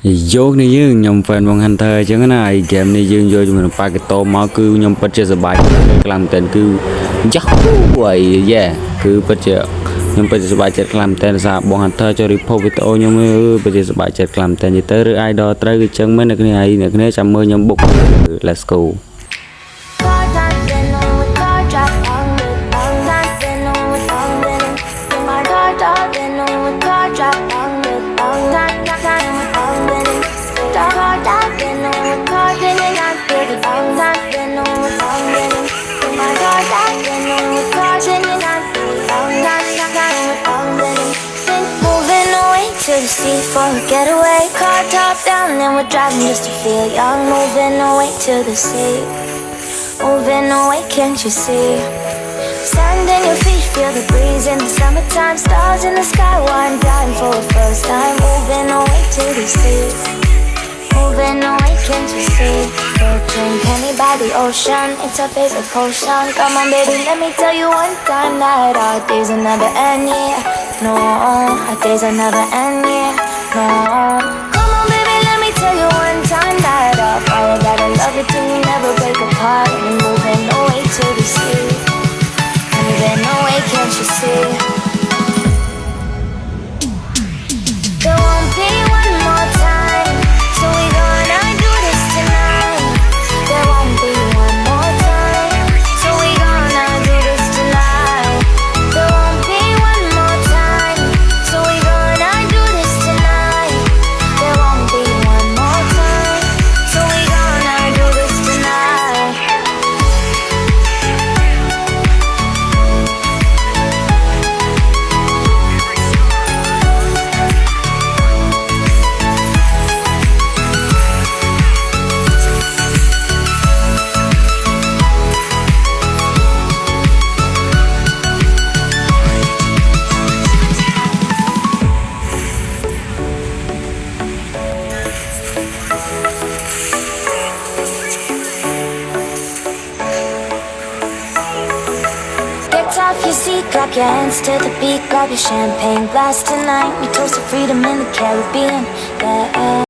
vô này dương nhom fan bằng hành thơ chứ cái này game này dương vô cho mình ba cái tô máu cứ nhom bắt chơi bài làm tên cứ chắc vậy yeah cứ bắt chơi nhom bắt chơi bài chơi làm tên sao bằng hành thơ cho report video nhom bắt chơi bài chơi làm tên như tới ai đó tới cái chân mấy cái này chăm mơ nhom bục let's go. To the sea for a getaway, car top down and we're driving just to feel young. Moving away to the sea, moving away, can't you see? Sand in your feet, feel the breeze in the summertime. Stars in the sky, one dying for the first time. Moving away to the sea, moving away, can't you see? We'll drink honey by the ocean, it's our favorite potion. Come on baby, let me tell you one time that our days will never end, yeah. No, our days will never end, yeah. No, come on baby, let me tell you one time that I'll follow that I love you till we never break apart. And moving away to the sea, moving away, can't you see? There won't be one more time, so we gonna do this tonight. There won't be one more time, so we gonna do this tonight. There won't be one more time, so we gonna do this tonight. There won't be one more time, so we gonna do this tonight. Get off your seat, clap your hands to the beat. Grab your champagne glass tonight. We toast to freedom in the Caribbean, yeah.